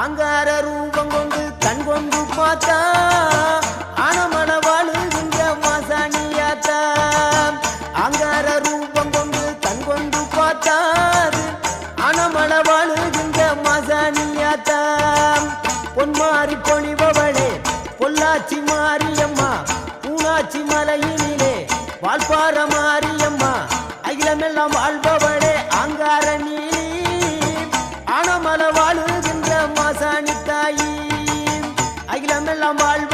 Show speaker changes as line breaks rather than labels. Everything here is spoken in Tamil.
ஆங்கார ரூபம் கொண்டு கண் கொண்டு பார்த்தா ஆனமன வாழுகின்ற மாசாணியாத்தா ஆங்கார ரூபம் கொண்டு கண் கொண்டு பார்த்தா ஆனமன வாழுகின்ற மாசாணியாத்தா பொன்மாறி பொழிபவளே பொள்ளாச்சி மாரியம்மா பூனாச்சி மலையினிலே வால்பார மாரியம்மா அகிலமெல்லாம் வாழ்பவளே ஆங்கார நீலி ஆனமல வாழுகின்ற மாசாணி தாயி அகிலமெல்லாம் வாழ்